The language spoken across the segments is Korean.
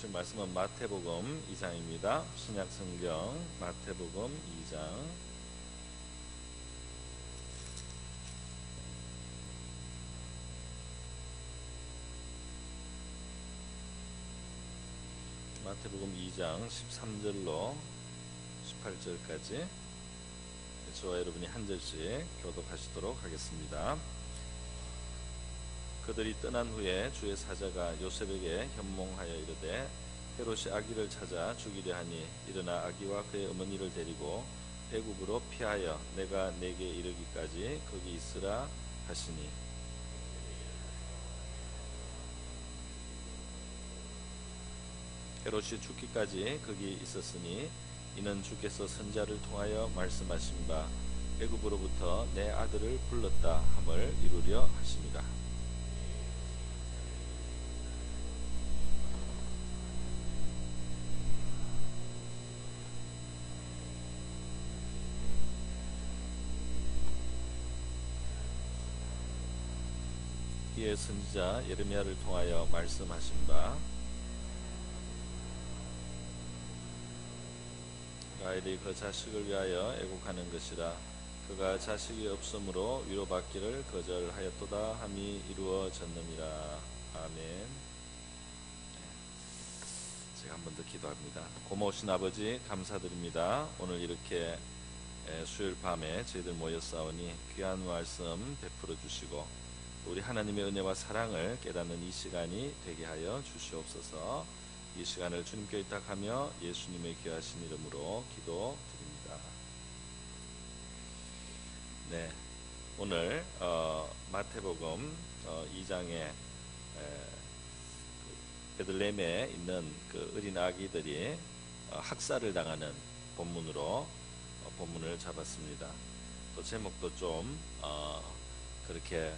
보실 말씀은 마태복음 2장입니다. 신약성경 마태복음 2장 마태복음 2장 13절로 18절까지 저와 여러분이 한 절씩 교독하시도록 하겠습니다. 그들이 떠난 후에 주의 사자가 요셉에게 현몽하여 이르되 헤롯이 아기를 찾아 죽이려 하니 일어나 아기와 그의 어머니를 데리고 애굽으로 피하여 내가 내게 이르기까지 거기 있으라 하시니 헤롯이 죽기까지 거기 있었으니 이는 주께서 선지자를 통하여 말씀하신 바 애굽으로부터 내 아들을 불렀다 함을 이루려 하심이라. 이에 선지자 예레미야를 통하여 말씀하신 바 라헬이 그 자식을 위하여 애국하는 것이라. 그가 자식이 없으므로 위로받기를 거절하였도다 함이 이루어졌느니라. 아멘. 제가 한 번 더 기도합니다. 고마우신 아버지 감사드립니다. 오늘 이렇게 수요일 밤에 저희들 모였사오니 귀한 말씀 베풀어 주시고 우리 하나님의 은혜와 사랑을 깨닫는 이 시간이 되게 하여 주시옵소서. 이 시간을 주님께 의탁하며 예수님의 귀하신 이름으로 기도드립니다. 네, 오늘 마태복음 2장에 베들레헴에 있는 그 어린 아기들이 학살을 당하는 본문으로 본문을 잡았습니다. 또 제목도 좀 그렇게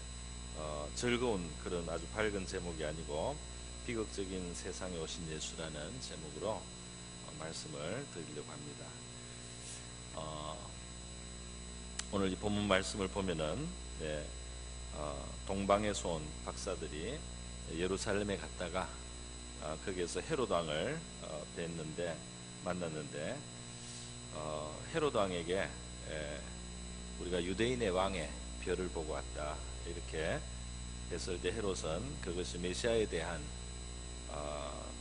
즐거운 그런 아주 밝은 제목이 아니고 비극적인 세상에 오신 예수라는 제목으로 말씀을 드리려고 합니다. 오늘 이 본문 말씀을 보면은 동방에서 온 박사들이 예루살렘에 갔다가 거기에서 헤롯 왕을 만났는데 헤롯 왕에게 우리가 유대인의 왕의 별을 보고 왔다 이렇게 했을 때 헤롯은 그것이 메시아에 대한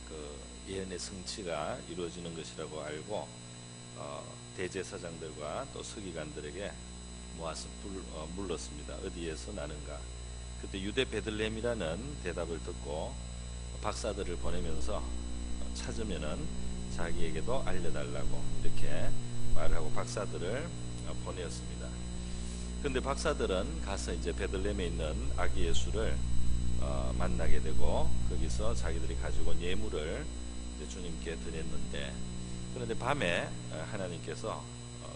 그 예언의 성취가 이루어지는 것이라고 알고 대제사장들과 또 서기관들에게 모아서 물렀습니다. 어디에서 나는가? 그때 유대 베들레헴이라는 대답을 듣고 박사들을 보내면서 찾으면은 자기에게도 알려달라고 이렇게 말을 하고 박사들을 보내었습니다. 근데 박사들은 가서 이제 베들레헴에 있는 아기 예수를 만나게 되고 거기서 자기들이 가지고 온 예물을 이제 주님께 드렸는데 그런데 밤에 하나님께서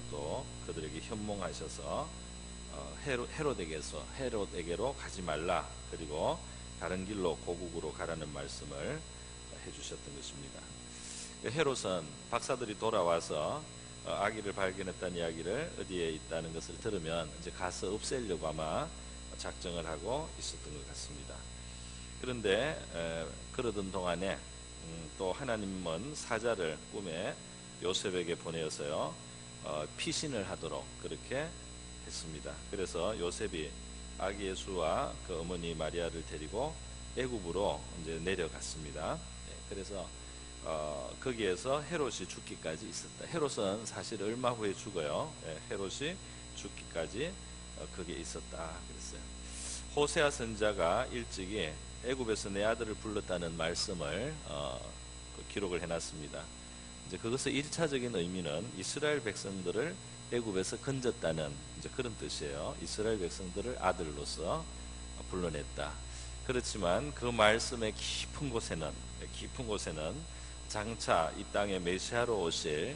또 그들에게 현몽하셔서 헤롯에게로 가지 말라 그리고 다른 길로 고국으로 가라는 말씀을 해주셨던 것입니다. 헤롯은 박사들이 돌아와서 아기를 발견했다는 이야기를 어디에 있다는 것을 들으면 이제 가서 없애려고 아마 작정을 하고 있었던 것 같습니다. 그런데 그러던 동안에 또 하나님은 사자를 꿈에 요셉에게 보내어서요 피신을 하도록 그렇게 했습니다. 그래서 요셉이 아기 예수와 그 어머니 마리아를 데리고 애굽으로 이제 내려갔습니다. 그래서 거기에서 헤롯이 죽기까지 있었다. 헤롯은 사실 얼마 후에 죽어요. 헤롯이 죽기까지 거기에 있었다 그랬어요. 호세아 선지자가 일찍이 애굽에서 내 아들을 불렀다는 말씀을 기록을 해놨습니다. 이제 그것의 1차적인 의미는 이스라엘 백성들을 애굽에서 건졌다는 이제 그런 뜻이에요. 이스라엘 백성들을 아들로서 불러냈다. 그렇지만 그 말씀의 깊은 곳에는 장차 이 땅에 메시아로 오실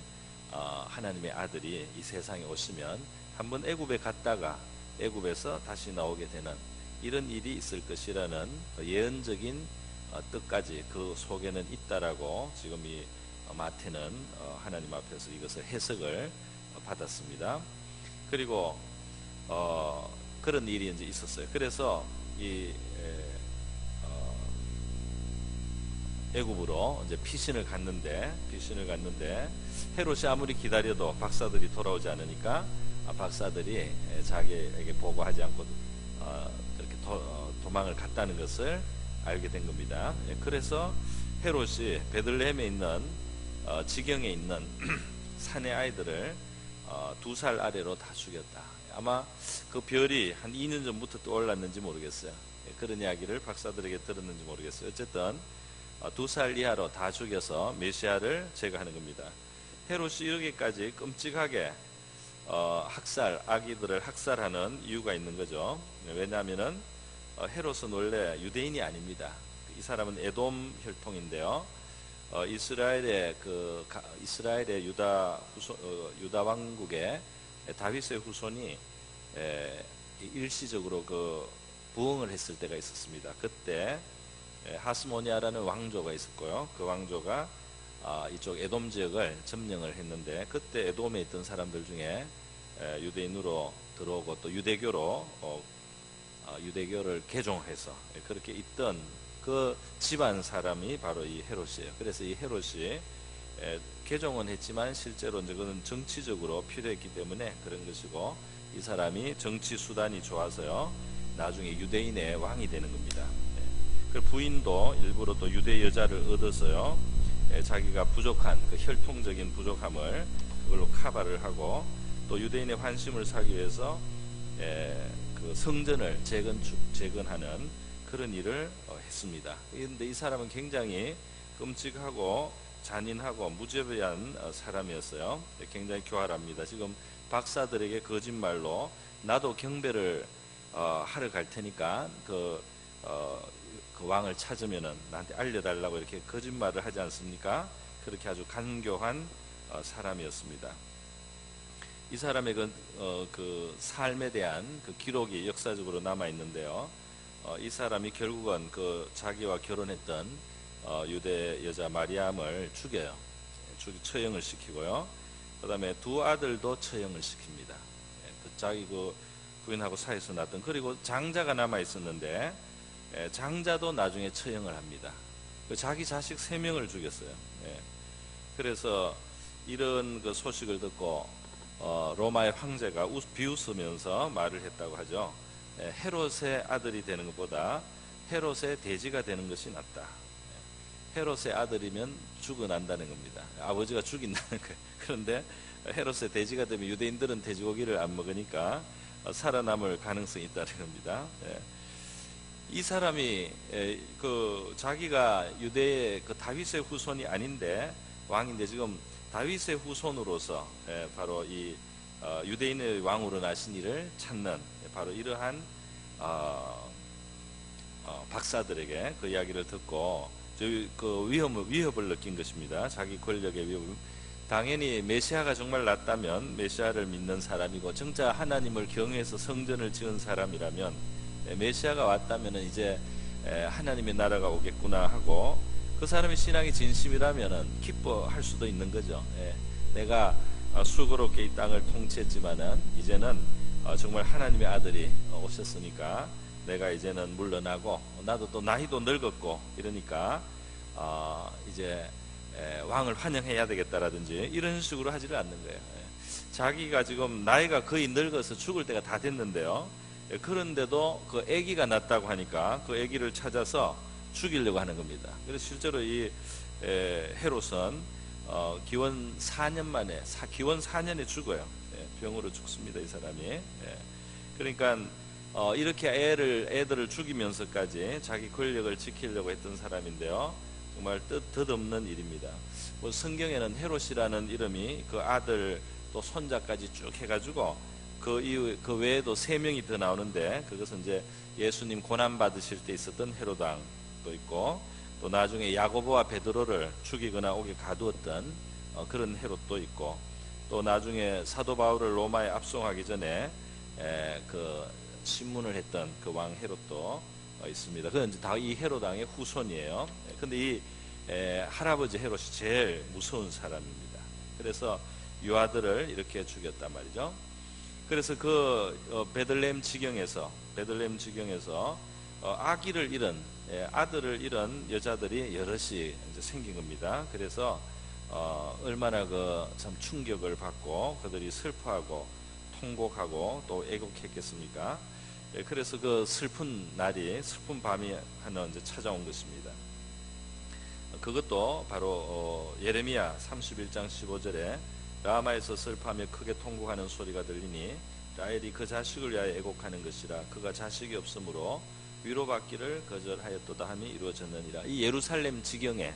하나님의 아들이 이 세상에 오시면 한번 애굽에 갔다가 애굽에서 다시 나오게 되는 이런 일이 있을 것이라는 예언적인 뜻까지 그 속에는 있다라고 지금 이 마태는 하나님 앞에서 이것을 해석을 받았습니다. 그리고 그런 일이 이제 있었어요. 그래서 이 애굽으로 이제 피신을 갔는데 헤롯이 아무리 기다려도 박사들이 돌아오지 않으니까 박사들이 자기에게 보고하지 않고 그렇게 도망을 갔다는 것을 알게 된 겁니다. 그래서 헤롯이 베들레헴에 있는 지경에 있는 사내 아이들을 2살 아래로 다 죽였다. 아마 그 별이 한 2년 전부터 떠올랐는지 모르겠어요. 그런 이야기를 박사들에게 들었는지 모르겠어요. 어쨌든 2살 이하로 다 죽여서 메시아를 제거하는 겁니다. 헤롯이 이렇게까지 끔찍하게 아기들을 학살하는 이유가 있는 거죠. 왜냐하면은 헤롯은 원래 유대인이 아닙니다. 이 사람은 에돔 혈통인데요. 이스라엘의 유다 왕국의 다윗의 후손이 일시적으로 부흥을 했을 때가 있었습니다. 그때 하스모니아라는 왕조가 있었고요. 그 왕조가 이쪽 에돔 지역을 점령을 했는데, 그때 에돔에 있던 사람들 중에 유대인으로 들어오고 또 유대교를 개종해서 그렇게 있던 그 집안 사람이 바로 이 헤롯이에요. 그래서 이 헤롯이 개종은 했지만 실제로 이제 그는 정치적으로 필요했기 때문에 그런 것이고, 이 사람이 정치 수단이 좋아서요 나중에 유대인의 왕이 되는 겁니다. 그 부인도 일부러 또 유대 여자를 얻어서요 자기가 부족한 그 혈통적인 부족함을 그걸로 커버를 하고, 또 유대인의 환심을 사기 위해서 그 성전을 재건하는 그런 일을 했습니다. 그런데 이 사람은 굉장히 끔찍하고 잔인하고 무자비한 사람이었어요. 굉장히 교활합니다. 지금 박사들에게 거짓말로 나도 경배를 하러 갈 테니까 그 왕을 찾으면은 나한테 알려달라고 이렇게 거짓말을 하지 않습니까? 그렇게 아주 간교한 사람이었습니다. 이 사람의 그 삶에 대한 그 기록이 역사적으로 남아 있는데요. 이 사람이 결국은 자기와 결혼했던 유대 여자 마리암을 죽여요. 처형을 시키고요. 그 다음에 2 아들도 처형을 시킵니다. 자기 부인하고 사이에서 낳았던, 그리고 장자가 남아 있었는데 장자도 나중에 처형을 합니다. 자기 자식 3명을 죽였어요. 그래서 이런 그 소식을 듣고 로마의 황제가 비웃으면서 말을 했다고 하죠. 헤롯의 아들이 되는 것보다 헤롯의 돼지가 되는 것이 낫다. 헤롯의 아들이면 죽어난다는 겁니다. 아버지가 죽인다는 거예요. 그런데 헤롯의 돼지가 되면 유대인들은 돼지고기를 안 먹으니까 살아남을 가능성이 있다는 겁니다. 이 사람이 자기가 유대의 다윗의 후손이 아닌데 왕인데, 지금 다윗의 후손으로서 바로 이 유대인의 왕으로 나신 이를 찾는 바로 이러한 박사들에게 그 이야기를 듣고 위협을 느낀 것입니다. 자기 권력의 위협을. 당연히 메시아가 정말 낫다면 메시아를 믿는 사람이고, 진짜 하나님을 경외해서 성전을 지은 사람이라면 메시아가 왔다면 이제 하나님의 나라가 오겠구나 하고, 그 사람의 신앙이 진심이라면 기뻐할 수도 있는 거죠. 내가 수고롭게 이 땅을 통치했지만은 이제는 정말 하나님의 아들이 오셨으니까 내가 이제는 물러나고, 나도 또 나이도 늙었고 이러니까 이제 왕을 환영해야 되겠다라든지 이런 식으로 하지를 않는 거예요. 자기가 지금 나이가 거의 늙어서 죽을 때가 다 됐는데요. 그런데도 그 아기가 낳았다고 하니까 그 아기를 찾아서 죽이려고 하는 겁니다. 그래서 실제로 이 헤롯은 기원 4년에 죽어요. 병으로 죽습니다, 이 사람이. 그러니까 이렇게 애들을 죽이면서까지 자기 권력을 지키려고 했던 사람인데요. 정말 뜻없는 일입니다. 성경에는 헤롯이라는 이름이 그 아들 또 손자까지 쭉 해가지고 그 외에도 3명이 더 나오는데, 그것은 이제 예수님 고난 받으실 때 있었던 헤롯왕도 있고, 또 나중에 야고보와 베드로를 죽이거나 옥에 가두었던 그런 헤롯도 있고, 또 나중에 사도 바울을 로마에 압송하기 전에 신문을 했던 그 왕 헤롯도 있습니다. 그건 이제 다 이 헤롯 왕의 후손이에요. 근데 이 할아버지 헤롯이 제일 무서운 사람입니다. 그래서 유아들을 이렇게 죽였단 말이죠. 그래서 베들레헴 지경에서 아기를 잃은, 아들을 잃은 여자들이 여럿이 이제 생긴 겁니다. 그래서 얼마나 그 참 충격을 받고 그들이 슬퍼하고 통곡하고 또 애곡했겠습니까? 그래서 그 슬픈 날이, 슬픈 밤이 하나 이제 찾아온 것입니다. 그것도 바로 예레미야 31장 15절에 라마에서 슬퍼하며 크게 통곡하는 소리가 들리니 라헬이 그 자식을 위하여 애곡하는 것이라. 그가 자식이 없으므로 위로받기를 거절하였도다 함이 이루어졌느니라. 이 예루살렘 지경에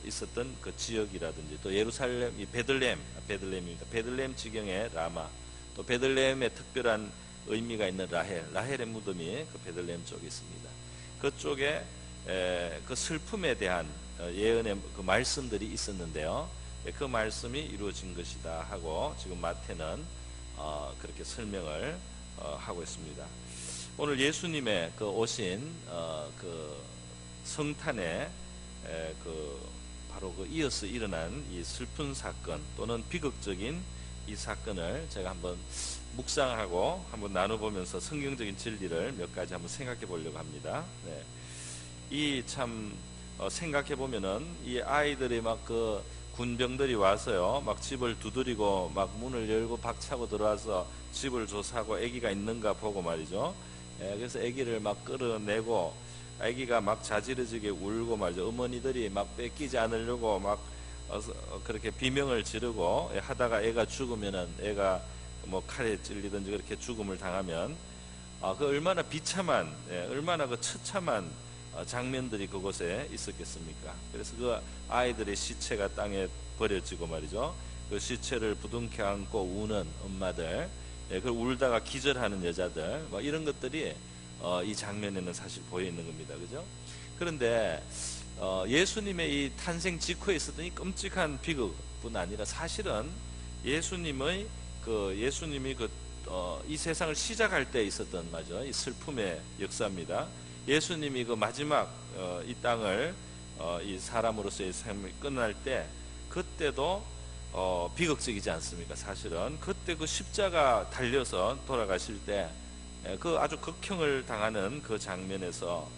있었던 그 지역이라든지, 또 예루살렘, 이 베들레헴입니다. 베들레헴 지경의 라마, 또 베들레헴에 특별한 의미가 있는 라헬의 무덤이 그 베들레헴 쪽에 있습니다. 그쪽에 그 슬픔에 대한 예언의 그 말씀들이 있었는데요. 그 말씀이 이루어진 것이다 하고 지금 마태는 그렇게 설명을 하고 있습니다. 오늘 예수님의 그 오신 그 성탄에 바로 그 이어서 일어난 이 슬픈 사건 또는 비극적인 이 사건을 제가 한번 묵상하고 한번 나눠보면서 성경적인 진리를 몇 가지 한번 생각해 보려고 합니다. 네. 이 참 생각해 보면은 이 아이들이 막 그 군병들이 와서요, 막 집을 두드리고 막 문을 열고 박차고 들어와서 집을 조사하고 아기가 있는가 보고 말이죠. 그래서 아기를 막 끌어내고 아기가 막 자지러지게 울고 말이죠. 어머니들이 막 뺏기지 않으려고 막 그렇게 비명을 지르고 하다가 애가 죽으면은, 애가 뭐 칼에 찔리든지 그렇게 죽음을 당하면 그 얼마나 비참한, 얼마나 그 처참한 장면들이 그곳에 있었겠습니까? 그래서 그 아이들의 시체가 땅에 버려지고 말이죠. 그 시체를 부둥켜 안고 우는 엄마들, 그 울다가 기절하는 여자들, 뭐 이런 것들이 이 장면에는 사실 보여 있는 겁니다. 그죠? 그런데 예수님의 이 탄생 직후에 있었던 이 끔찍한 비극뿐 아니라 사실은 예수님이 이 세상을 시작할 때 있었던, 맞아, 이 슬픔의 역사입니다. 예수님이 그 마지막 이 땅을 이 사람으로서의 삶을 끝날 때, 그때도 비극적이지 않습니까? 사실은 그때 그 십자가 달려서 돌아가실 때 그 아주 극형을 당하는 그 장면에서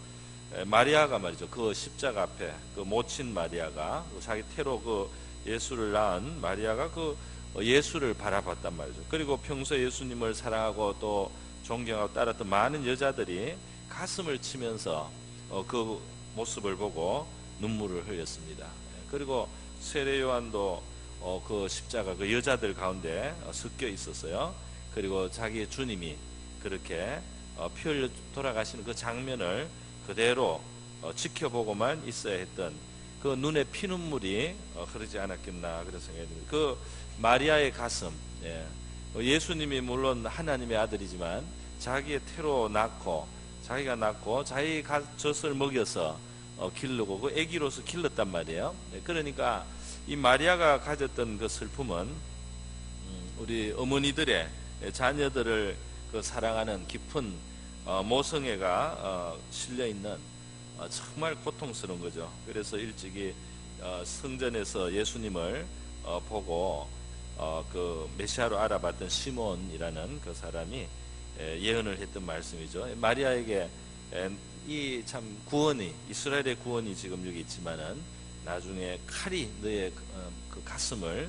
마리아가 말이죠, 그 십자가 앞에 그 모친 마리아가, 자기 태로 그 예수를 낳은 마리아가 그 예수를 바라봤단 말이죠. 그리고 평소 예수님을 사랑하고 또 존경하고 따랐던 많은 여자들이 가슴을 치면서 그 모습을 보고 눈물을 흘렸습니다. 그리고 세례 요한도 그 십자가 그 여자들 가운데 섞여 있었어요. 그리고 자기의 주님이 그렇게 피 흘려 돌아가시는 그 장면을 그대로 지켜보고만 있어야 했던 그 눈에 피눈물이 흐르지 않았겠나 그런 생각이 듭니다. 그 마리아의 가슴, 예수님이 물론 하나님의 아들이지만 자기의 태로 낳고 자기가 낳고 자기가 젖을 먹여서 기르고 그 아기로서 길렀단 말이에요. 그러니까 이 마리아가 가졌던 그 슬픔은 우리 어머니들의 자녀들을 그 사랑하는 깊은 모성애가 실려 있는 정말 고통스러운 거죠. 그래서 일찍이 성전에서 예수님을 보고 그 메시아로 알아봤던 시몬이라는 그 사람이 예언을 했던 말씀이죠. 마리아에게 이 참 구원이, 이스라엘의 구원이 지금 여기 있지만은 나중에 칼이 너의 그 가슴을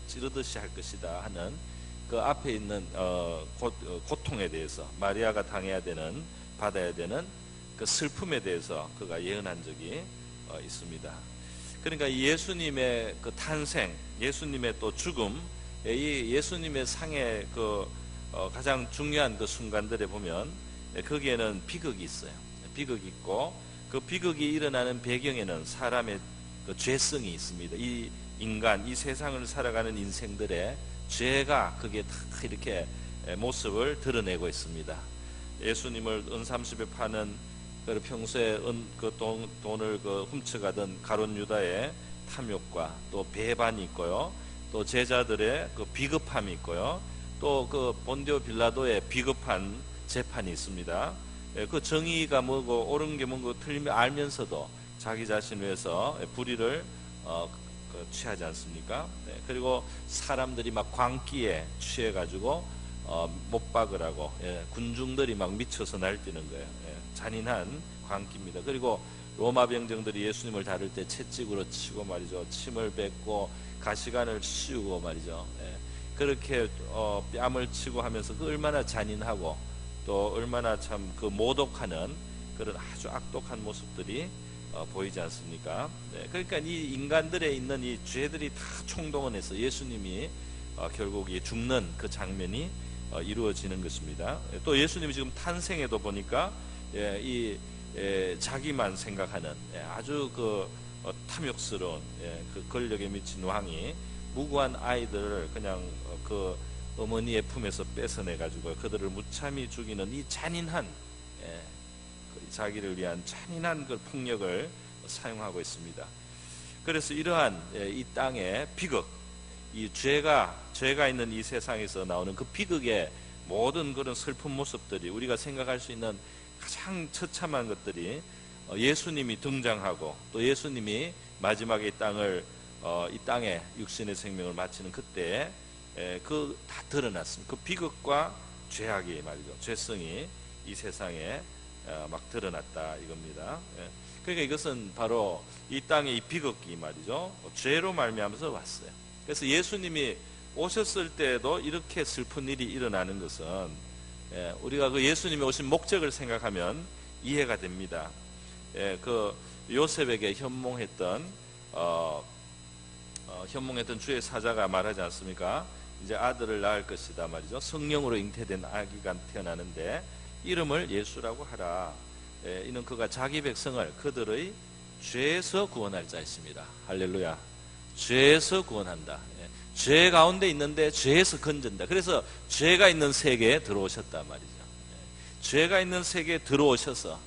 찌르듯이 할 것이다 하는 그 앞에 있는 고통에 대해서, 마리아가 당해야 되는, 받아야 되는 그 슬픔에 대해서 그가 예언한 적이 있습니다. 그러니까 이 예수님의 그 탄생, 예수님의 또 죽음, 이 예수님의 상의 그 가장 중요한 그 순간들에 보면 거기에는 비극이 있어요. 비극이 있고 그 비극이 일어나는 배경에는 사람의 그 죄성이 있습니다. 이 인간, 이 세상을 살아가는 인생들의 죄가 그게 다 이렇게 모습을 드러내고 있습니다. 예수님을 은30에 파는 그 평소에 돈을 훔쳐가던 가룟 유다의 탐욕과 또 배반이 있고요, 또 제자들의 그 비겁함이 있고요, 또 그 본디오 빌라도의 비겁한 재판이 있습니다. 그 정의가 뭐고 옳은 게 뭐고 틀림을 알면서도 자기 자신을 위해서 불의를 취하지 않습니까? 그리고 사람들이 막 광기에 취해가지고 못 박으라고 군중들이 막 미쳐서 날뛰는 거예요. 잔인한 광기입니다. 그리고 로마 병정들이 예수님을 다룰 때 채찍으로 치고 말이죠. 침을 뱉고 가시관을 씌우고 말이죠. 그렇게 뺨을 치고 하면서 그 얼마나 잔인하고 또 얼마나 참 그 모독하는 그런 아주 악독한 모습들이 보이지 않습니까? 그러니까 이 인간들에 있는 이 죄들이 다 총동원해서 예수님이 결국 이 죽는 그 장면이 이루어지는 것입니다. 또 예수님이 지금 탄생에도 보니까 자기만 생각하는 아주 그 탐욕스러운 그 권력에 미친 왕이 무고한 아이들을 그냥 그 어머니의 품에서 뺏어내 가지고 그들을 무참히 죽이는 이 잔인한 자기를 위한 잔인한 그 폭력을 사용하고 있습니다. 그래서 이러한 이 땅의 비극, 이 죄가 있는 이 세상에서 나오는 그 비극의 모든 그런 슬픈 모습들이 우리가 생각할 수 있는 가장 처참한 것들이 예수님이 등장하고 또 예수님이 마지막에 이 땅에 육신의 생명을 마치는 그때 그 다 드러났습니다. 그 비극과 죄악이 말이죠. 죄성이 이 세상에 막 드러났다 이겁니다. 그러니까 이것은 바로 이 땅의 이 비극이 말이죠. 죄로 말미암아서 왔어요. 그래서 예수님이 오셨을 때도 이렇게 슬픈 일이 일어나는 것은 우리가 그 예수님이 오신 목적을 생각하면 이해가 됩니다. 그 요셉에게 현몽했던 주의 사자가 말하지 않습니까? 이제 아들을 낳을 것이다 말이죠. 성령으로 잉태된 아기가 태어나는데 이름을 예수라고 하라. 이는 그가 자기 백성을 그들의 죄에서 구원할 자였습니다. 할렐루야. 죄에서 구원한다. 죄 가운데 있는데 죄에서 건진다. 그래서 죄가 있는 세계에 들어오셨단 말이죠. 죄가 있는 세계에 들어오셔서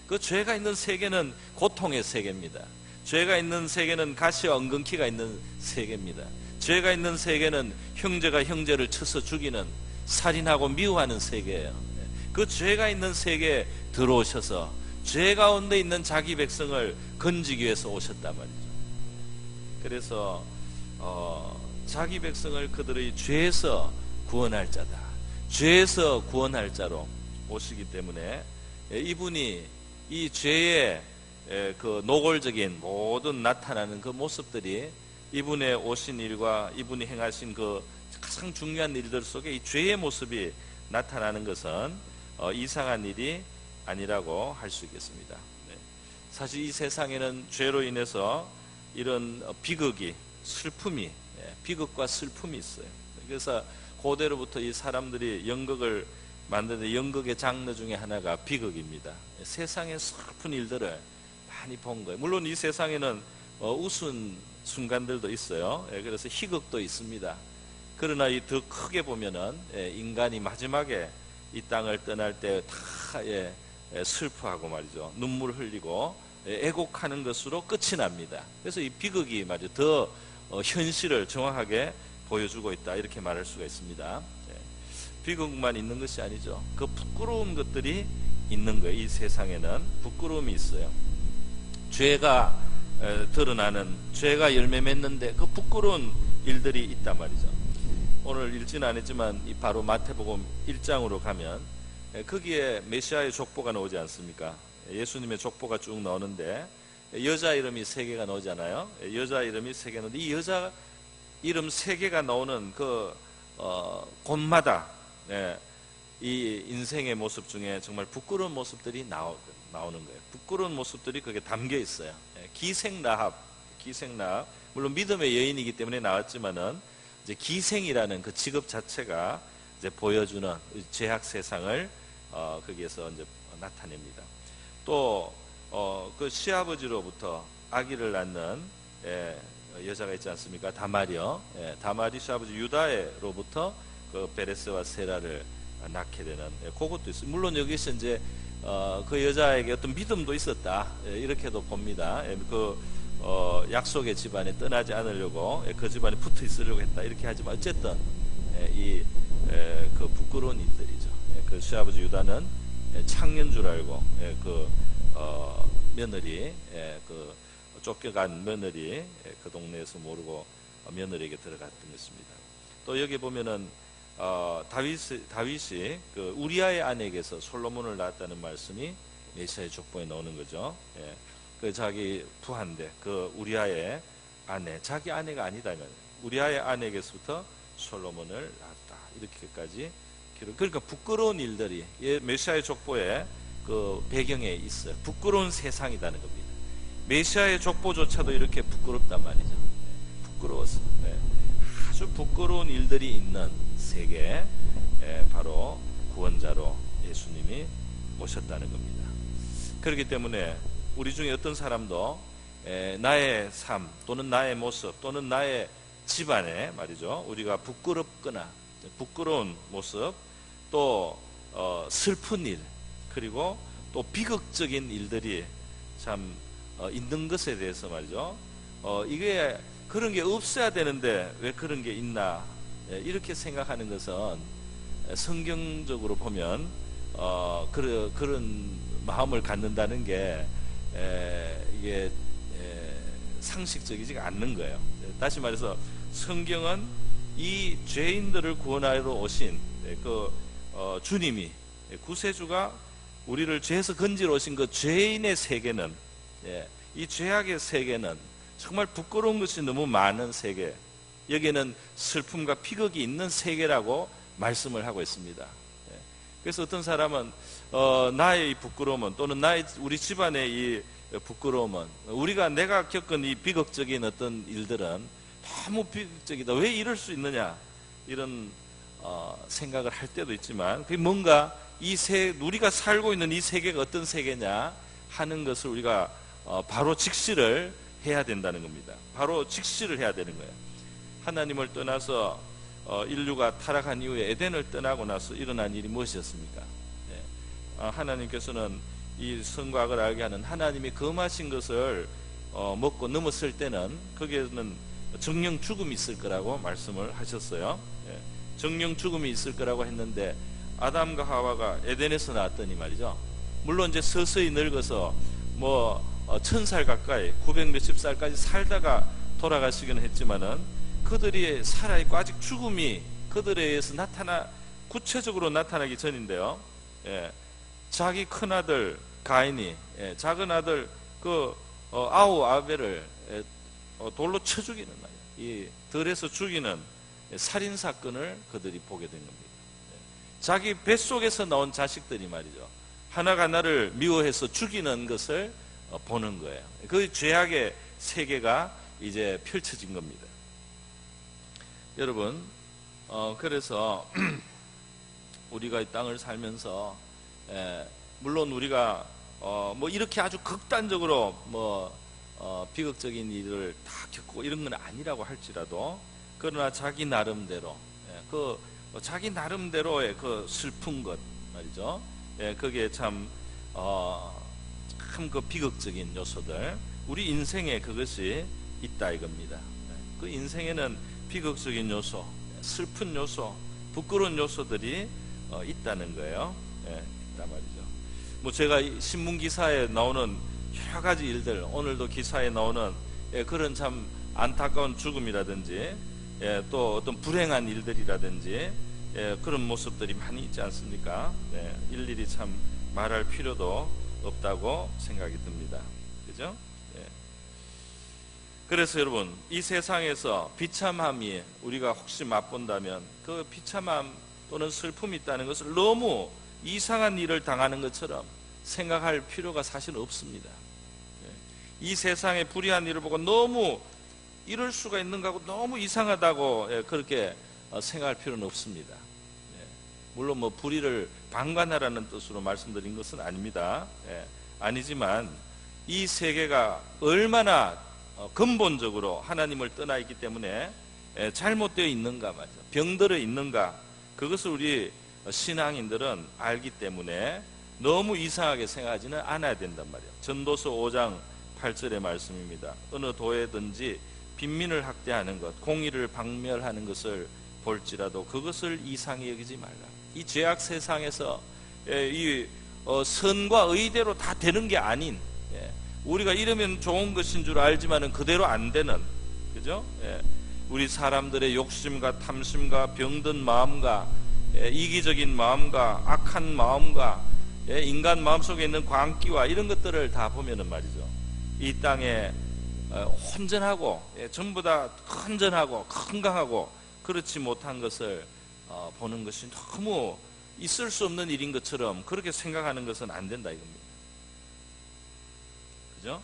그 죄가 있는 세계는 고통의 세계입니다. 죄가 있는 세계는 가시와 엉겅퀴가 있는 세계입니다. 죄가 있는 세계는 형제가 형제를 쳐서 죽이는 살인하고 미워하는 세계예요. 그 죄가 있는 세계에 들어오셔서 죄 가운데 있는 자기 백성을 건지기 위해서 오셨단 말이죠. 그래서 자기 백성을 그들의 죄에서 구원할 자다. 죄에서 구원할 자로 오시기 때문에 이분이 이 죄의 그 노골적인 모든 나타나는 그 모습들이 이분의 오신 일과 이분이 행하신 그 가장 중요한 일들 속에 이 죄의 모습이 나타나는 것은 이상한 일이 아니라고 할 수 있겠습니다. 사실 이 세상에는 죄로 인해서 이런 비극이, 슬픔이, 비극과 슬픔이 있어요. 그래서 고대로부터 이 사람들이 연극을 만드는데 연극의 장르 중에 하나가 비극입니다. 세상의 슬픈 일들을 많이 본 거예요. 물론 이 세상에는 웃은 순간들도 있어요. 그래서 희극도 있습니다. 그러나 이 더 크게 보면은 인간이 마지막에 이 땅을 떠날 때 다 슬퍼하고 말이죠. 눈물 흘리고 애곡하는 것으로 끝이 납니다. 그래서 이 비극이 말이죠. 더 현실을 정확하게 보여주고 있다 이렇게 말할 수가 있습니다. 비극만 있는 것이 아니죠. 그 부끄러운 것들이 있는 거예요. 이 세상에는 부끄러움이 있어요. 죄가 드러나는, 죄가 열매 맺는데 그 부끄러운 일들이 있단 말이죠. 오늘 읽지는 않았지만 바로 마태복음 1장으로 가면 거기에 메시아의 족보가 나오지 않습니까? 예수님의 족보가 쭉 나오는데 여자 이름이 3개가 나오잖아요. 여자 이름이 3개 나오는데 이 여자 이름 3개가 나오는 그 곳마다 이 인생의 모습 중에 정말 부끄러운 모습들이 나오는 거예요. 부끄러운 모습들이 거기에 담겨 있어요. 기생라합, 물론 믿음의 여인이기 때문에 나왔지만은 이제 기생이라는 그 직업 자체가 이제 보여주는 죄악 세상을 거기에서 이제 나타냅니다. 또 그 시아버지로부터 아기를 낳는 여자가 있지 않습니까? 다말이요. 다말이 시아버지 유다로부터 그 베레스와 세라를 낳게 되는 그것도 있어요. 물론 여기서 이제 그 여자에게 어떤 믿음도 있었다 이렇게도 봅니다. 그 약속의 집안에 떠나지 않으려고 그 집안에 붙어 있으려고 했다 이렇게 하지만 어쨌든 그 부끄러운 일들이죠. 그 시아버지 유다는 창녀인 줄 알고 그 며느리 그 쫓겨간 며느리 그 동네에서 모르고 며느리에게 들어갔던 것입니다. 또 여기 보면은 다윗이 그 우리아의 아내에게서 솔로몬을 낳았다는 말씀이 메시아의 족보에 나오는 거죠. 예. 그 자기 부한데 그 우리아의 아내, 자기 아내가 아니다면 우리아의 아내에게서부터 솔로몬을 낳았다. 이렇게까지 기록. 그러니까 부끄러운 일들이 메시아의 족보에 그 배경에 있어요. 부끄러운 세상이라는 겁니다. 메시아의 족보조차도 이렇게 부끄럽단 말이죠. 네. 부끄러웠어. 네. 아주 부끄러운 일들이 있는 세계, 바로 구원자로 예수님이 오셨다는 겁니다. 그렇기 때문에 우리 중에 어떤 사람도 나의 삶 또는 나의 모습 또는 나의 집안에 말이죠, 우리가 부끄럽거나 부끄러운 모습 또 슬픈 일 그리고 또 비극적인 일들이 참 있는 것에 대해서 말이죠, 이게 그런 게 없어야 되는데 왜 그런 게 있나, 이렇게 생각하는 것은 성경적으로 보면 그런 마음을 갖는다는 게 이게 상식적이지 않는 거예요. 다시 말해서 성경은 이 죄인들을 구원하러 오신 그 주님이, 구세주가 우리를 죄에서 건지러 오신 그 죄인의 세계는, 이 죄악의 세계는 정말 부끄러운 것이 너무 많은 세계, 여기에는 슬픔과 비극이 있는 세계라고 말씀을 하고 있습니다. 그래서 어떤 사람은 나의 이 부끄러움은 또는 우리 집안의 이 부끄러움은, 내가 겪은 이 비극적인 어떤 일들은 너무 비극적이다, 왜 이럴 수 있느냐, 이런 생각을 할 때도 있지만, 그게 뭔가 우리가 살고 있는 이 세계가 어떤 세계냐 하는 것을 우리가 바로 직시를 해야 된다는 겁니다. 바로 직시를 해야 되는 거예요. 하나님을 떠나서 인류가 타락한 이후에 에덴을 떠나고 나서 일어난 일이 무엇이었습니까? 하나님께서는 이 선과 악을 알게 하는 하나님이 금하신 것을 먹고 넘었을 때는 거기에는 정령 죽음이 있을 거라고 말씀을 하셨어요. 정령 죽음이 있을 거라고 했는데 아담과 하와가 에덴에서 나왔더니 말이죠, 물론 이제 서서히 늙어서 1000살 가까이 900 몇십 살까지 살다가 돌아가시기는 했지만은 그들이 살아있고 아직 죽음이 그들에 의해서 구체적으로 나타나기 전인데요. 자기 큰아들 가인이 작은 아들 아우 아벨을 돌로 쳐 죽이는 말이에요. 이 들에서 죽이는 살인 사건을 그들이 보게 된 겁니다. 자기 뱃속에서 나온 자식들이 말이죠, 하나를 미워해서 죽이는 것을 보는 거예요. 그 죄악의 세계가 이제 펼쳐진 겁니다. 여러분, 그래서 우리가 이 땅을 살면서 물론 우리가 이렇게 아주 극단적으로 비극적인 일을 다 겪고 이런 건 아니라고 할지라도, 그러나 자기 나름대로 자기 나름대로의 그 슬픈 것 말이죠, 그게 참 그 비극적인 요소들, 우리 인생에 그것이 있다 이겁니다. 그 인생에는 비극적인 요소, 슬픈 요소, 부끄러운 요소들이 있다는 거예요. 있단 말이죠. 제가 신문 기사에 나오는 여러 가지 일들, 오늘도 기사에 나오는 그런 참 안타까운 죽음이라든지 또 어떤 불행한 일들이라든지 그런 모습들이 많이 있지 않습니까? 일일이 참 말할 필요도 없다고 생각이 듭니다. 그죠? 그래서 여러분, 이 세상에서 비참함이 우리가 혹시 맛본다면 그 비참함 또는 슬픔이 있다는 것을 너무 이상한 일을 당하는 것처럼 생각할 필요가 사실 없습니다. 이 세상의 불의한 일을 보고 너무 이럴 수가 있는가 하고 너무 이상하다고 그렇게 생각할 필요는 없습니다. 물론 불의를 방관하라는 뜻으로 말씀드린 것은 아닙니다. 아니지만 이 세계가 얼마나 근본적으로 하나님을 떠나 있기 때문에 잘못되어 있는가 말이죠, 병들어 있는가, 그것을 우리 신앙인들은 알기 때문에 너무 이상하게 생각하지는 않아야 된단 말이에요. 전도서 5장 8절의 말씀입니다. 어느 도에든지 빈민을 학대하는 것, 공의를 박멸하는 것을 볼지라도 그것을 이상히 여기지 말라. 이 죄악 세상에서 이 선과 의대로 다 되는 게 아닌, 우리가 이러면 좋은 것인 줄 알지만은 그대로 안 되는, 그죠? 우리 사람들의 욕심과 탐심과 병든 마음과 이기적인 마음과 악한 마음과 인간 마음속에 있는 광기와 이런 것들을 다 보면은 말이죠, 이 땅에 혼전하고 전부 다 건전하고 건강하고 그렇지 못한 것을 보는 것이 너무 있을 수 없는 일인 것처럼 그렇게 생각하는 것은 안 된다 이겁니다. 그죠?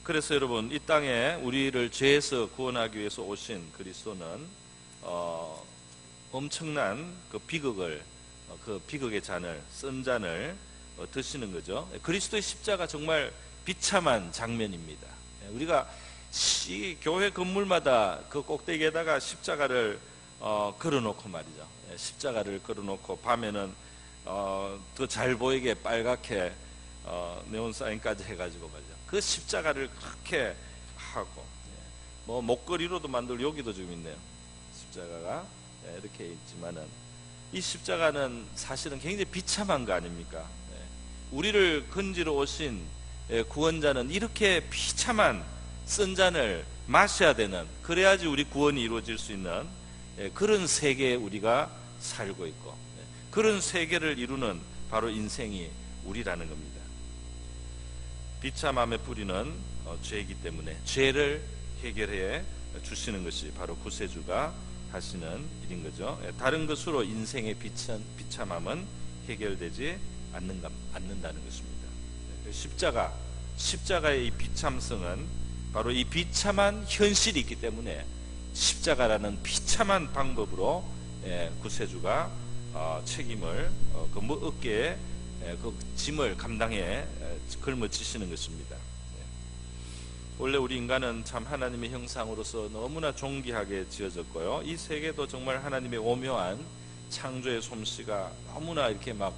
그래서 여러분, 이 땅에 우리를 죄에서 구원하기 위해서 오신 그리스도는 엄청난 그 비극을, 그 비극의 잔을, 쓴 잔을 드시는 거죠. 그리스도의 십자가 정말 비참한 장면입니다. 우리가 교회 건물마다 그 꼭대기에다가 십자가를 걸어놓고 말이죠. 십자가를 걸어놓고 밤에는 더 잘 보이게 빨갛게 네온 사인까지 해가지고 말이죠. 그 십자가를 그렇게 하고, 뭐 목걸이로도 만들, 여기도 지금 있네요. 십자가가 이렇게 있지만은 이 십자가는 사실은 굉장히 비참한 거 아닙니까? 우리를 건지러 오신 구원자는 이렇게 비참한 쓴 잔을 마셔야 되는, 그래야지 우리 구원이 이루어질 수 있는 그런 세계에 우리가 살고 있고, 그런 세계를 이루는 바로 인생이 우리라는 겁니다. 비참함의 뿌리는 죄이기 때문에 죄를 해결해 주시는 것이 바로 구세주가 하시는 일인 거죠. 다른 것으로 인생의 비참함은 해결되지 않는다는 것입니다. 십자가의 이 비참성은 바로 이 비참한 현실이 있기 때문에 십자가라는 비참한 방법으로 구세주가 책임을 그 어깨에 그 짐을 감당해 걸머지시는 것입니다. 원래 우리 인간은 참 하나님의 형상으로서 너무나 존귀하게 지어졌고요, 이 세계도 정말 하나님의 오묘한 창조의 솜씨가 너무나 이렇게 막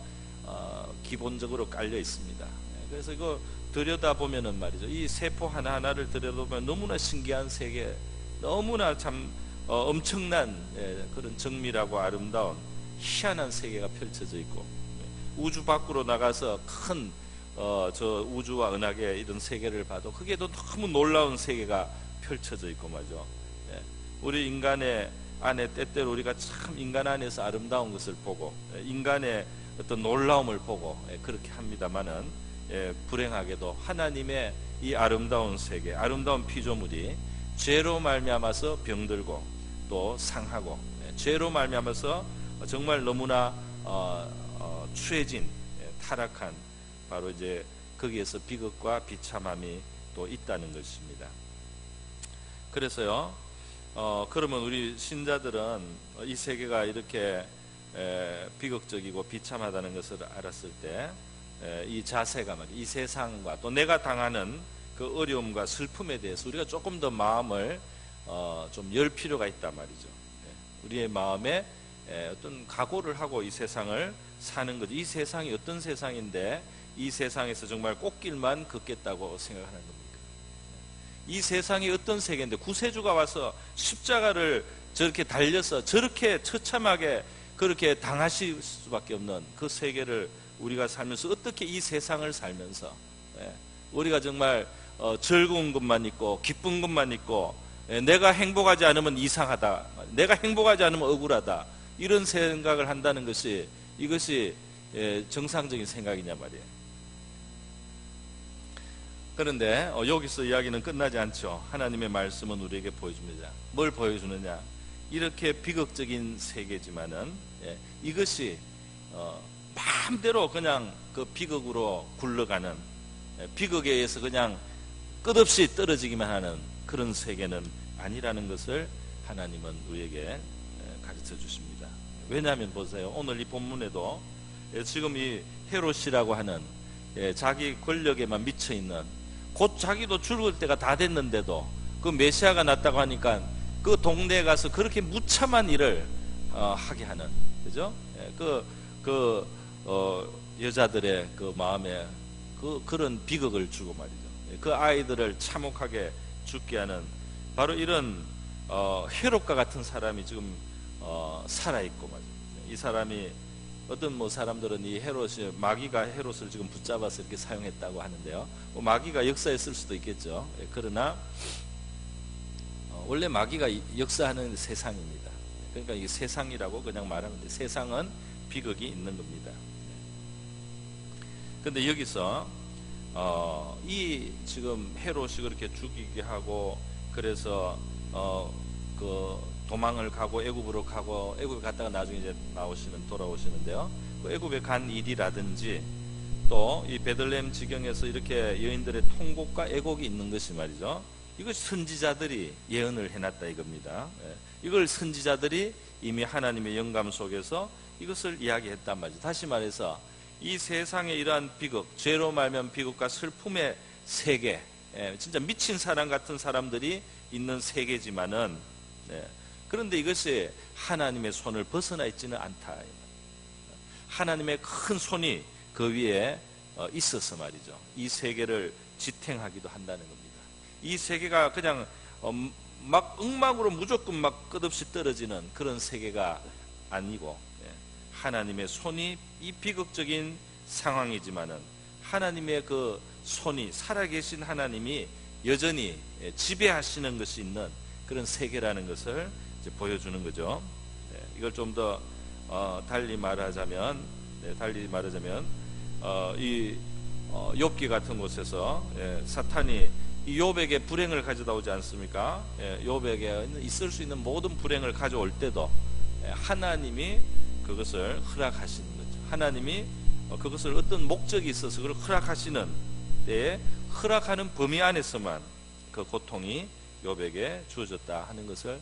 기본적으로 깔려 있습니다. 그래서 이거 들여다보면은 말이죠, 이 세포 하나하나를 들여다보면 너무나 신기한 세계, 너무나 참 엄청난 그런 정밀하고 아름다운 희한한 세계가 펼쳐져 있고, 우주 밖으로 나가서 큰 저 우주와 은하계 이런 세계를 봐도 그게도 너무 놀라운 세계가 펼쳐져 있고 말이죠. 우리 인간의 안에 때때로 우리가 참 인간 안에서 아름다운 것을 보고 인간의 어떤 놀라움을 보고 그렇게 합니다만은, 불행하게도 하나님의 이 아름다운 세계, 아름다운 피조물이 죄로 말미암아서 병들고 또 상하고, 죄로 말미암아서 정말 너무나 추해진 타락한, 바로 이제 거기에서 비극과 비참함이 또 있다는 것입니다. 그래서요, 그러면 우리 신자들은 이 세계가 이렇게 비극적이고 비참하다는 것을 알았을 때 이 자세가 말이에요, 이 세상과 또 내가 당하는 그 어려움과 슬픔에 대해서 우리가 조금 더 마음을 좀 열 필요가 있단 말이죠. 우리의 마음에 어떤 각오를 하고 이 세상을 사는 거죠. 이 세상이 어떤 세상인데 이 세상에서 정말 꽃길만 걷겠다고 생각하는 겁니까? 이 세상이 어떤 세계인데 구세주가 와서 십자가를 저렇게 달려서 저렇게 처참하게 그렇게 당하실 수밖에 없는 그 세계를 우리가 살면서 어떻게 이 세상을 살면서 우리가 정말 즐거운 것만 있고 기쁜 것만 있고, 내가 행복하지 않으면 이상하다, 내가 행복하지 않으면 억울하다, 이런 생각을 한다는 것이, 이것이 정상적인 생각이냐 말이에요. 그런데 여기서 이야기는 끝나지 않죠. 하나님의 말씀은 우리에게 보여줍니다. 뭘 보여주느냐? 이렇게 비극적인 세계지만은 이것이 마음대로 그냥 그 비극으로 굴러가는, 비극에 의해서 그냥 끝없이 떨어지기만 하는 그런 세계는 아니라는 것을 하나님은 우리에게 가르쳐 주십니다. 왜냐하면 보세요, 오늘 이 본문에도 지금 이 헤롯이라고 하는 자기 권력에만 미쳐있는, 곧 자기도 죽을 때가 다 됐는데도 그 메시아가 났다고 하니까 그 동네에 가서 그렇게 무참한 일을 하게 하는, 그죠? 여자들의 그 마음에 그런 비극을 주고 말이죠. 그 아이들을 참혹하게 죽게 하는 바로 이런 헤롯과 같은 사람이 지금 살아있고 말이죠. 이 사람이, 어떤 사람들은 이 헤롯이, 마귀가 헤롯을 지금 붙잡아서 이렇게 사용했다고 하는데요. 마귀가 역사에 쓸 수도 있겠죠. 그러나 원래 마귀가 역사하는 세상입니다. 그러니까 이 세상이라고 그냥 말하면 돼. 세상은 비극이 있는 겁니다. 근데 여기서 이 지금 헤롯이 그렇게 죽이게 하고, 그래서 그 도망을 가고 애굽으로 가고, 애굽에 갔다가 나중에 이제 돌아오시는데요. 그 애굽에 간 일이라든지 또 이 베들레헴 지경에서 이렇게 여인들의 통곡과 애곡이 있는 것이 말이죠. 이것 선지자들이 예언을 해놨다 이겁니다. 이걸 선지자들이 이미 하나님의 영감 속에서 이것을 이야기했단 말이죠. 다시 말해서 이 세상의 이러한 비극, 죄로 말면 비극과 슬픔의 세계, 진짜 미친 사람 같은 사람들이 있는 세계지만은, 그런데 이것이 하나님의 손을 벗어나 있지는 않다. 하나님의 큰 손이 그 위에 있어서 말이죠. 이 세계를 지탱하기도 한다는 겁니다. 이 세계가 그냥 막 엉망으로 무조건 막 끝없이 떨어지는 그런 세계가 아니고, 하나님의 손이 이 비극적인 상황이지만은 하나님의 그 손이, 살아계신 하나님이 여전히 지배하시는 것이 있는 그런 세계라는 것을 이제 보여주는 거죠. 이걸 좀 더 달리 말하자면 이 욥기 같은 곳에서 사탄이 이 욥에게 불행을 가져다 오지 않습니까? 욥에게 있을 수 있는 모든 불행을 가져올 때도 하나님이 그것을 허락하시는 거죠. 하나님이 그것을 어떤 목적이 있어서 그걸 허락하시는 때에 허락하는 범위 안에서만 그 고통이 욥에게 주어졌다 하는 것을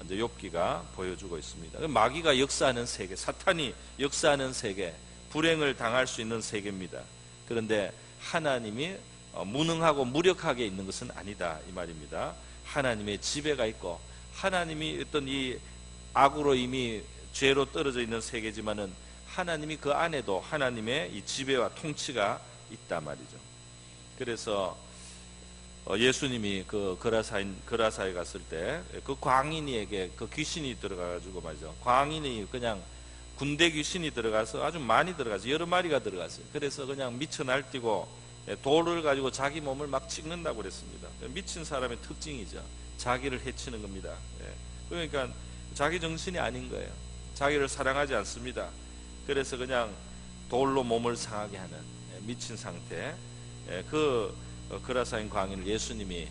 이제 욥기가 보여주고 있습니다. 마귀가 역사하는 세계, 사탄이 역사하는 세계, 불행을 당할 수 있는 세계입니다. 그런데 하나님이 무능하고 무력하게 있는 것은 아니다 이 말입니다. 하나님의 지배가 있고, 하나님이 어떤 이 악으로 이미 죄로 떨어져 있는 세계지만은 하나님이 그 안에도 하나님의 이 지배와 통치가 있단 말이죠. 그래서 예수님이 그 거라사에 갔을 때 그 광인이에게 그 귀신이 들어가가지고 말이죠. 광인이 그냥 군대 귀신이 들어가서 아주 많이 들어가서 여러 마리가 들어갔어요. 그래서 그냥 미쳐 날뛰고 돌을 가지고 자기 몸을 막 찍는다고 그랬습니다. 미친 사람의 특징이죠. 자기를 해치는 겁니다. 그러니까 자기 정신이 아닌 거예요. 자기를 사랑하지 않습니다. 그래서 그냥 돌로 몸을 상하게 하는 미친 상태. 그 거라사인 광인을 예수님이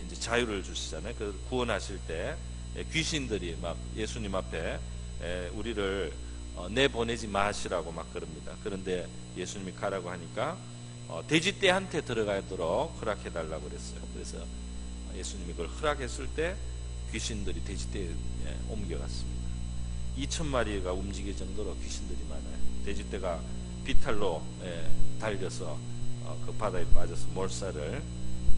이제 자유를 주시잖아요. 그 구원하실 때 귀신들이 막 예수님 앞에 우리를 내보내지 마시라고 막 그럽니다. 그런데 예수님이 가라고 하니까 돼지떼한테 들어가도록 허락해달라고 그랬어요. 그래서 예수님이 그걸 허락했을 때 귀신들이 돼지떼에 옮겨갔습니다. 2,000마리가 움직일 정도로 귀신들이 많아요. 돼지떼가 비탈로 달려서 그 바다에 빠져서 몰살을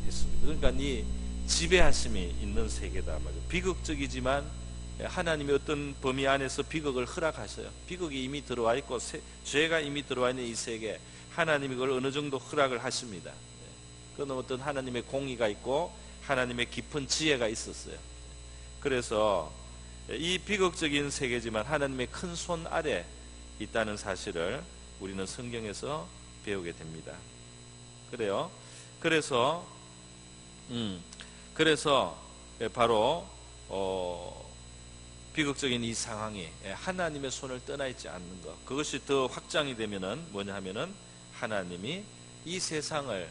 했습니다. 그러니까 이 지배하심이 있는 세계다 말이죠. 비극적이지만 하나님이 어떤 범위 안에서 비극을 허락하셔요. 비극이 이미 들어와 있고 죄가 이미 들어와 있는 이 세계, 하나님이 그걸 어느 정도 허락을 하십니다. 그건 어떤 하나님의 공의가 있고 하나님의 깊은 지혜가 있었어요. 그래서 이 비극적인 세계지만 하나님의 큰 손 아래 있다는 사실을 우리는 성경에서 배우게 됩니다. 그래요. 그래서 바로 비극적인 이 상황이 하나님의 손을 떠나 있지 않는 것, 그것이 더 확장이 되면은 뭐냐 하면은 하나님이 이 세상을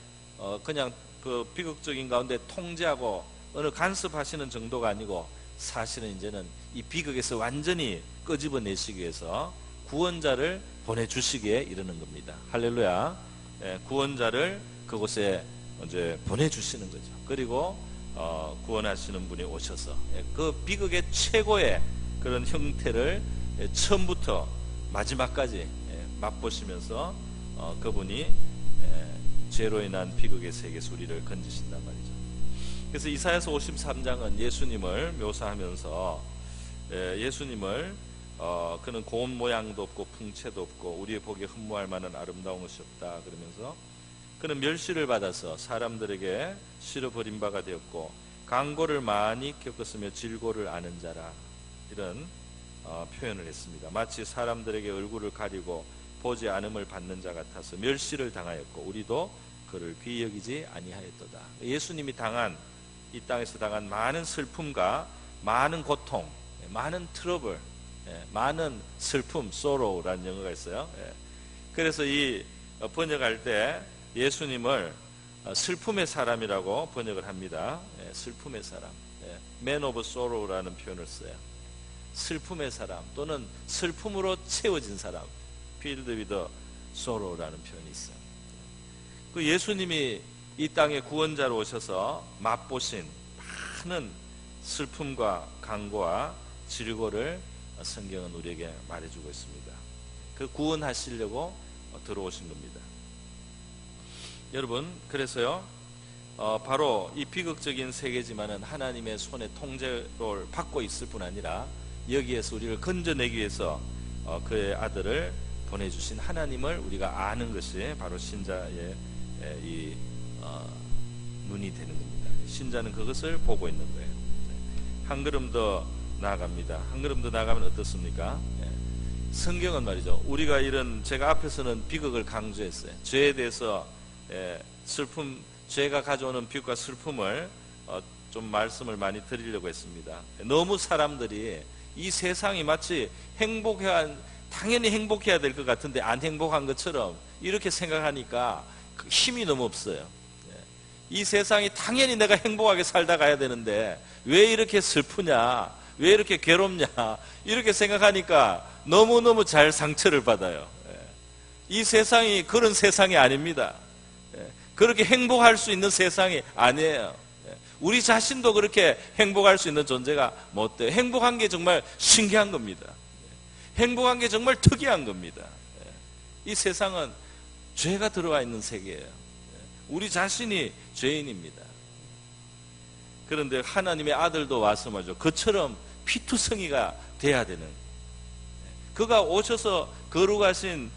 그냥 그 비극적인 가운데 통제하고 어느 간섭하시는 정도가 아니고, 사실은 이제는 이 비극에서 완전히 끄집어내시기 위해서 구원자를 보내주시기에 이르는 겁니다. 할렐루야. 구원자를 그곳에 이제 보내주시는 거죠. 그리고 구원하시는 분이 오셔서 그 비극의 최고의 그런 형태를 처음부터 마지막까지 맛보시면서 그분이 죄로 인한 비극의 세계에서 우리를 건지신단 말이죠. 그래서 이사야서 53장은 예수님을 묘사하면서 예수님을 그는 고운 모양도 없고 풍채도 없고 우리의 보기에 흠모할 만한 아름다운 것이 없다 그러면서, 그는 멸시를 받아서 사람들에게 싫어 버린 바가 되었고 강고를 많이 겪었으며 질고를 아는 자라, 이런 표현을 했습니다. 마치 사람들에게 얼굴을 가리고 보지 않음을 받는 자 같아서 멸시를 당하였고 우리도 그를 귀히 여기지 아니하였도다. 예수님이 당한 이 땅에서 당한 많은 슬픔과 많은 고통, 많은 트러블, 많은 슬픔, sorrow라는 영어가 있어요. 그래서 이 번역할 때 예수님을 슬픔의 사람이라고 번역을 합니다. 슬픔의 사람, man of sorrow라는 표현을 써요. 슬픔의 사람 또는 슬픔으로 채워진 사람, filled with sorrow라는 표현이 있어요. 그 예수님이 이 땅에 구원자로 오셔서 맛보신 많은 슬픔과 강고와 질고를 성경은 우리에게 말해주고 있습니다. 그 구원하시려고 들어오신 겁니다. 여러분, 그래서요, 바로 이 비극적인 세계지만은 하나님의 손에 통제를 받고 있을 뿐 아니라 여기에서 우리를 건져내기 위해서 그의 아들을 보내주신 하나님을 우리가 아는 것이 바로 신자의 이 눈이 되는 겁니다. 신자는 그것을 보고 있는 거예요. 한 걸음 더 나아갑니다. 한 걸음 더 나아가면 어떻습니까? 성경은 말이죠, 우리가 이런, 제가 앞에서는 비극을 강조했어요. 죄에 대해서 슬픔, 죄가 가져오는 비극과 슬픔을 좀 말씀을 많이 드리려고 했습니다. 너무 사람들이 이 세상이 마치 당연히 행복해야 될 것 같은데 안 행복한 것처럼 이렇게 생각하니까 힘이 너무 없어요. 이 세상이 당연히 내가 행복하게 살다 가야 되는데 왜 이렇게 슬프냐, 왜 이렇게 괴롭냐, 이렇게 생각하니까 너무너무 잘 상처를 받아요. 이 세상이 그런 세상이 아닙니다. 그렇게 행복할 수 있는 세상이 아니에요. 우리 자신도 그렇게 행복할 수 있는 존재가 못 돼요. 행복한 게 정말 신기한 겁니다. 행복한 게 정말 특이한 겁니다. 이 세상은 죄가 들어와 있는 세계예요. 우리 자신이 죄인입니다. 그런데 하나님의 아들도 와서 말이죠, 그처럼 피투성이가 돼야 되는, 그가 오셔서 거룩하신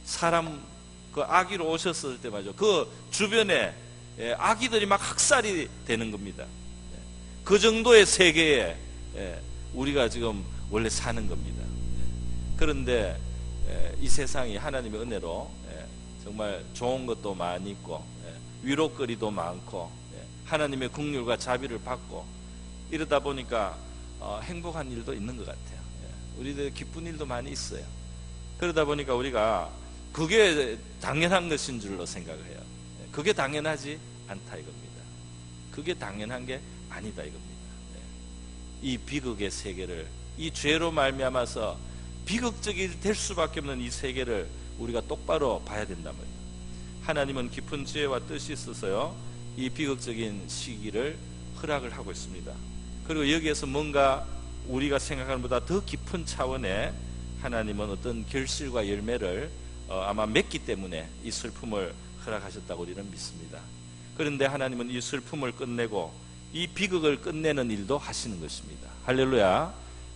사람, 그 아기로 오셨을 때 말이죠, 그 주변에 아기들이 막 학살이 되는 겁니다. 그 정도의 세계에 우리가 지금 원래 사는 겁니다. 그런데 이 세상이 하나님의 은혜로 정말 좋은 것도 많이 있고 위로거리도 많고 하나님의 긍휼과 자비를 받고 이러다 보니까 행복한 일도 있는 것 같아요. 우리들 기쁜 일도 많이 있어요. 그러다 보니까 우리가 그게 당연한 것인 줄로 생각을 해요. 그게 당연하지 않다 이겁니다. 그게 당연한 게 아니다 이겁니다. 이 비극의 세계를, 이 죄로 말미암아서 비극적이 될 수밖에 없는 이 세계를 우리가 똑바로 봐야 된단 말이에요. 하나님은 깊은 지혜와 뜻이 있어서요, 이 비극적인 시기를 허락을 하고 있습니다. 그리고 여기에서 뭔가 우리가 생각하는 것보다 더 깊은 차원의 하나님은 어떤 결실과 열매를 아마 맺기 때문에 이 슬픔을 허락하셨다고 우리는 믿습니다. 그런데 하나님은 이 슬픔을 끝내고 이 비극을 끝내는 일도 하시는 것입니다. 할렐루야.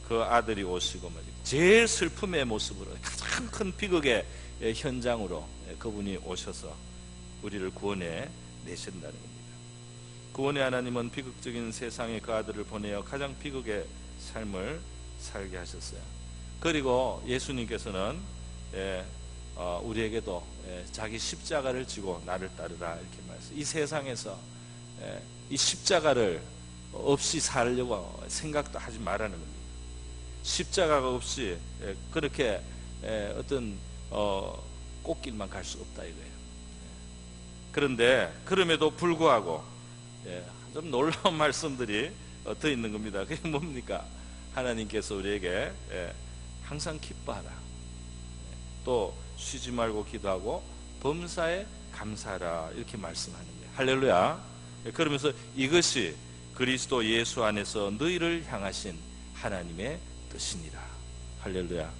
그 아들이 오시고 제일 슬픔의 모습으로, 가장 큰 비극의 현장으로 그분이 오셔서 우리를 구원해 내신다는 겁니다. 구원의 하나님은 비극적인 세상에 그 아들을 보내어 가장 비극의 삶을 살게 하셨어요. 그리고 예수님께서는 우리에게도 자기 십자가를 지고 나를 따르라 이렇게 말했어요. 이 세상에서 이 십자가를 없이 살려고 생각도 하지 말라는 겁니다. 십자가가 없이 그렇게 어떤 꽃길만 갈 수 없다 이거예요. 그런데 그럼에도 불구하고 좀 놀라운 말씀들이 더 있는 겁니다. 그게 뭡니까? 하나님께서 우리에게 항상 기뻐하라, 또 쉬지 말고 기도하고 범사에 감사하라 이렇게 말씀하는 거예요. 할렐루야. 그러면서 이것이 그리스도 예수 안에서 너희를 향하신 하나님의 뜻이니라. 할렐루야.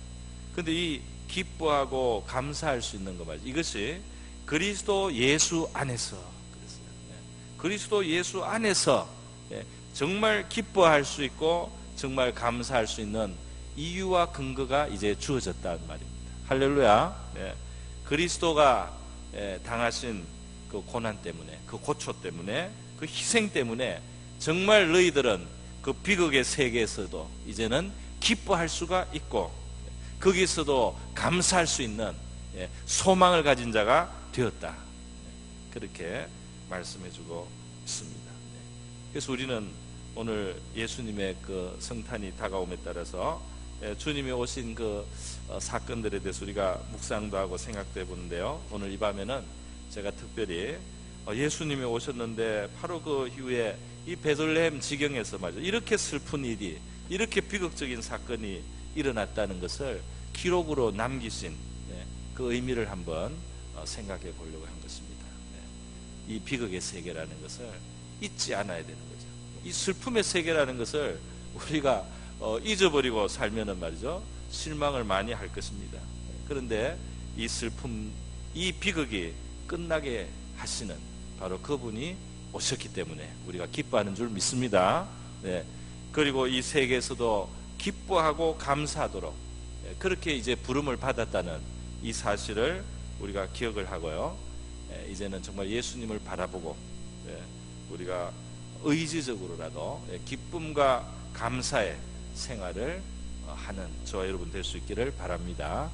근데 이 기뻐하고 감사할 수 있는 거 말이죠. 이것이 그리스도 예수 안에서, 그리스도 예수 안에서 정말 기뻐할 수 있고 정말 감사할 수 있는 이유와 근거가 이제 주어졌다는 말입니다. 할렐루야. 그리스도가 당하신 그 고난 때문에, 그 고초 때문에, 그 희생 때문에 정말 너희들은 그 비극의 세계에서도 이제는 기뻐할 수가 있고 거기서도 감사할 수 있는 소망을 가진 자가 되었다. 그렇게 말씀해주고 있습니다. 그래서 우리는 오늘 예수님의 그 성탄이 다가옴에 따라서 주님이 오신 그 사건들에 대해서 우리가 묵상도 하고 생각도 해보는데요. 오늘 이 밤에는 제가 특별히 예수님이 오셨는데 바로 그 이후에 이 베들레헴 지경에서 말이죠, 이렇게 슬픈 일이, 이렇게 비극적인 사건이 일어났다는 것을 기록으로 남기신 그 의미를 한번 생각해 보려고 한 것입니다. 이 비극의 세계라는 것을 잊지 않아야 되는 거죠. 이 슬픔의 세계라는 것을 우리가 잊어버리고 살면은 말이죠, 실망을 많이 할 것입니다. 그런데 이 슬픔, 이 비극이 끝나게 하시는 바로 그분이 오셨기 때문에 우리가 기뻐하는 줄 믿습니다. 그리고 이 세계에서도 기뻐하고 감사하도록 그렇게 이제 부름을 받았다는 이 사실을 우리가 기억을 하고요. 이제는 정말 예수님을 바라보고 우리가 의지적으로라도 기쁨과 감사의 생활을 하는 저와 여러분 될 수 있기를 바랍니다.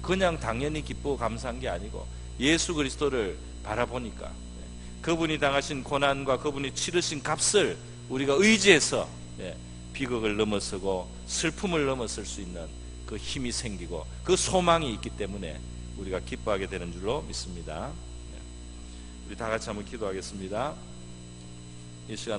그냥 당연히 기쁘고 감사한 게 아니고 예수 그리스도를 바라보니까 그분이 당하신 고난과 그분이 치르신 값을 우리가 의지해서 비극을 넘어서고 슬픔을 넘어설 수 있는 그 힘이 생기고 그 소망이 있기 때문에 우리가 기뻐하게 되는 줄로 믿습니다. 우리 다 같이 한번 기도하겠습니다. 이 시간